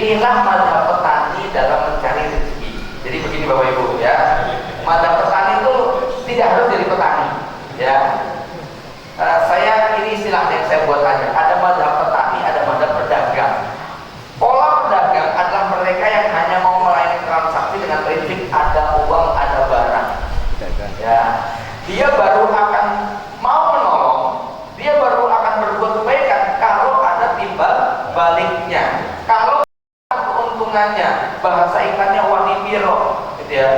Inilah mazhab petani dalam mencari rezeki. Jadi begini Bapak Ibu ya, mazhab petani itu tidak harus jadi petani ya. Saya ini istilah yang saya buat aja. Ada mazhab petani, ada mazhab pedagang. Pola pedagang adalah mereka yang hanya mau melayani transaksi dengan prinsip ada uang, ada barang. Ya, dia baru akan mau menolong, dia baru akan berbuat kebaikan kalau ada timbal baliknya. Kalau keuntungannya, bahasa ikannya wani piro, gitu ya.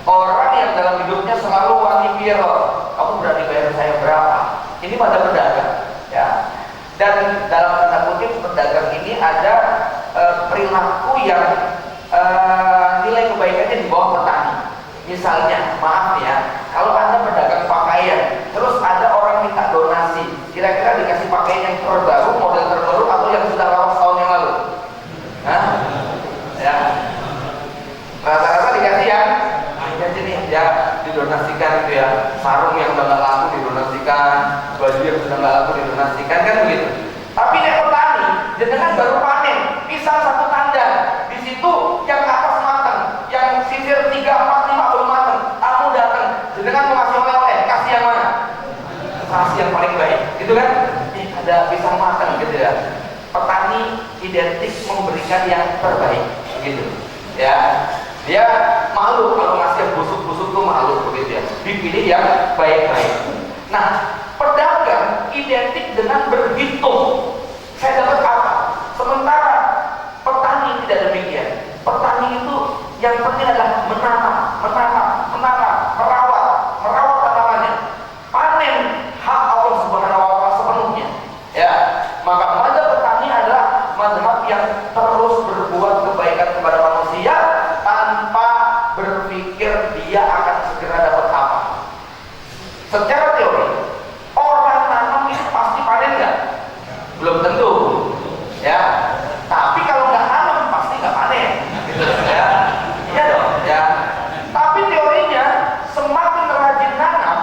Orang yang dalam hidupnya selalu wani piro, kamu berani bayar saya berapa? Ini pada pedagang, ya. Dan dalam tanda kutip pedagang ini ada perilaku yang nilai kebaikannya di bawah petani. Misalnya, maaf ya, kalau Anda pedagang pakaian, terus ada orang minta donasi, kira-kira dikasih pakaian yang terbaru, model terbaru, atau yang sudah lawas tahun yang lalu? Hah? Ya, rata-rata dikasih yang jenis ya, didonasikan gitu ya. Sarung yang sudah nggak laku didonasikan, baju yang sudah nggak laku didonasikan, kan begitu. Tapi nek petani, jenengan baru panen pisang satu tandan, di situ yang atas matang, yang sisir 3, 4, 5 belum matang, kamu datang, jenengan mau kasih oleh-oleh, kasih yang mana? Kasih yang paling baik, gitu kan? Ada pisang matang gitu ya. Petani identik memberikan yang terbaik, gitu ya. Dia malu kalau ngasih yang busuk-busuk tuh malu begitu ya. Dipilih yang baik-baik. Nah, pedagang identik dengan berhitung. Saya dapat apa? Sementara petani tidak demikian. Petani itu yang penting adalah menanam, merawat tanamannya. Panen hak Allah Subhanahu wa taala sepenuhnya. Ya. Maka mazhab petani adalah mazhab yang terus berbuat kebaikan kepada manusia tanpa berpikir dia akan segera dapat apa. Secara teori, orang nanam itu pasti panen nggak? Belum tentu, ya. Tapi kalau nggak nanam pasti nggak panen, gitu, ya. Iya dong, ya. Tapi teorinya semakin rajin nanam,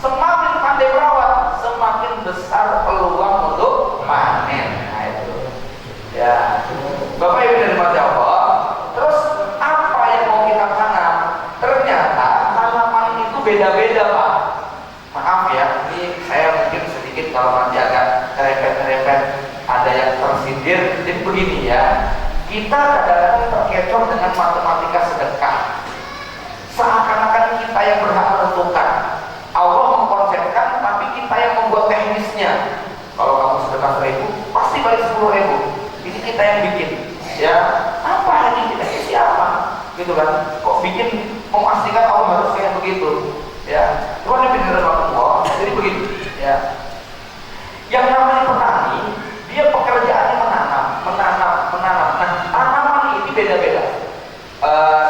semakin pandai merawat, semakin besar peluang untuk panen. Nah itu, ya. Bapak Ibu dari mata Allah. Terus apa yang mau kita tanam? Ternyata tanaman itu beda-beda Pak. Maaf ya, ini saya mungkin sedikit kalau nanti agak repet-repet, ada yang tersindir. Jadi begini ya, kita kadang-kadang terkecoh dengan matematika sedekah. Seakan-akan kita yang berhak menentukan. Allah mengkonsepkan, tapi kita yang membuat teknisnya. Kalau kamu sedekah 1.000, pasti balik 10.000. Ini kita yang bikin. Ya, apa ini kita siapa? Gitu kan? Kok bikin memastikan Allah harus kayak begitu? Ya, Tuhan yang benar Allah. Jadi begini, ya. Yang namanya petani, dia pekerjaannya menanam. Nah, tanaman ini beda-beda.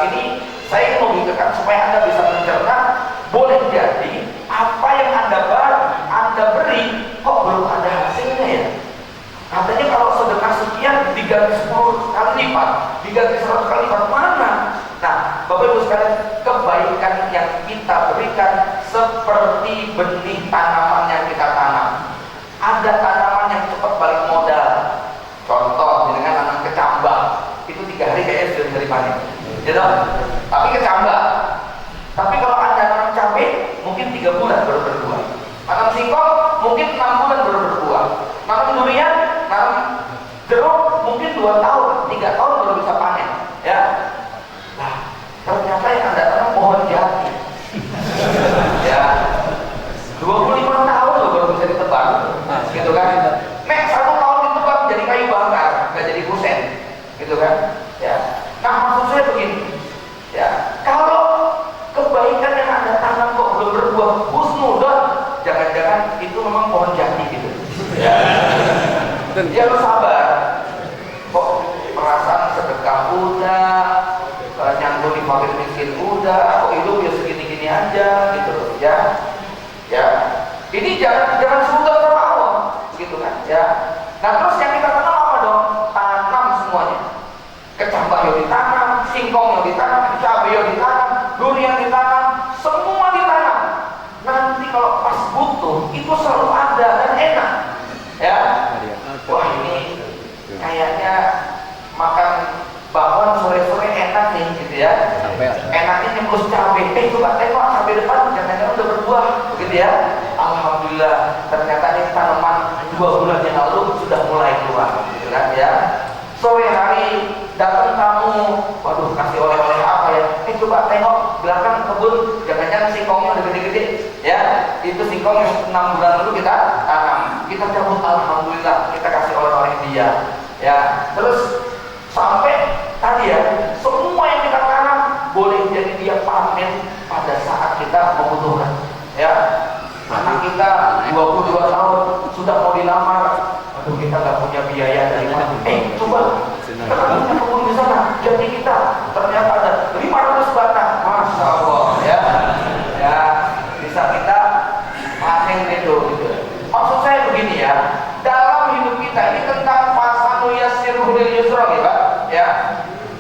Ini saya ingin membuktikan supaya Anda bisa mencerna. Boleh jadi apa yang Anda beri kok belum ada hasilnya ya? Katanya kalau sedekah sekian diganti 10 kali lipat, diganti 100 kali lipat, mana? Nah, Bapak Ibu sekalian, kebaikan yang kita berikan seperti benih tanaman yang kita tanam. Ada tanaman yang cepat balik modal. Contoh, dengan tanam kecambah, itu 3 hari kayaknya sudah bisa dipanen. Gitu? Tapi kecambah. Tapi kalau Anda tanam cabai, mungkin 3 bulan baru berbuah. Tanam singkong, mungkin 6 bulan baru berbuah. Tanam durian, tanam jeruk, mungkin 2 tahun, 3 tahun baru bisa panen. Ya. Nah, ternyata yang Anda tanam pohon jati. Ya. 25 tahun loh baru bisa ditebang. Gitu kan? Nek 1 tahun ditebang jadi kayu bakar, nggak jadi kusen. Gitu kan? Ya. Nah, maksud saya begini. Ya, kalau kebaikan yang Anda tanam kok belum berbuah, husnudon, jangan-jangan itu memang pohon jati gitu. Ya. Ya lu sabar. Kok perasaan sedekah udah, nyangkul di fakir miskin udah, kok hidup ya segini-gini aja gitu ya. Ya. Ini jangan sudut sama Allah, gitu kan? Ya. Nah, terus yang kita tanam apa dong? Tanam semuanya. Kecambah yang ditanam, singkong yang ditanam, cabai yang ditanam, durian ditanam, semua ditanam. Nanti kalau pas butuh, itu selalu ada dan enak. Ya. Wah, ini kayaknya makan coba tengok sampai depan jangan-jangan udah berbuah, begitu ya. Alhamdulillah, ternyata ini tanaman 2 bulan yang lalu sudah mulai keluar, gitu kan ya. Sore hari datang tamu, waduh kasih oleh-oleh apa ya? Coba tengok belakang kebun, jangan-jangan singkongnya udah gede-gede, ya. Itu singkong yang 6 bulan lalu kita tanam, kita cabut, alhamdulillah, kita kasih oleh-oleh dia, ya. Terus sampai tadi ya, semua yang kita tanam boleh jadi dia panen pada saat kita membutuhkan, ya. Anak kita 22 tahun sudah mau dilamar, aduh kita nggak punya biaya dari mana? Coba kita punya kebun di sana, jadi kita ternyata ada 500 batang, masya Allah, ya, ya bisa kita panen itu, gitu. Maksud saya begini ya, dalam hidup kita ini tentang fasanu yassirhu lil yusra, ya Pak, ya.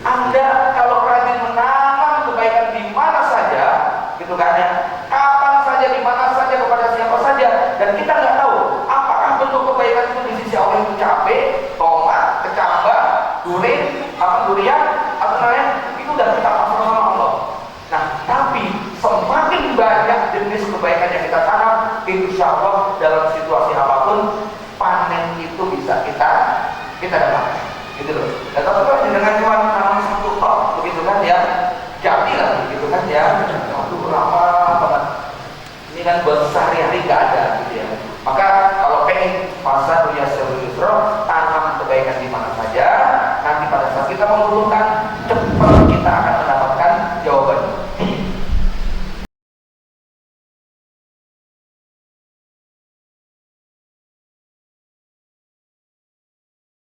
Anda kalau rajin menanam kebaikan di mana saja, gitu kan ya, kapan saja, di mana saja, kepada siapa saja, dan kita nggak tahu apakah bentuk kebaikan itu di sisi Allah itu cabai, tomat, kecambah, durian, atau lain, itu udah kita pasrah sama Allah. Nah, tapi semakin banyak jenis kebaikan yang kita tanam, insya Allah dalam situasi apapun panen itu bisa kita dapatkan, gitu loh. Dan tapi kalau dengan cuma tanam 1 pot, begitu kan ya, jadi lah, begitu kan ya, aduh lama banget. Ini kan buat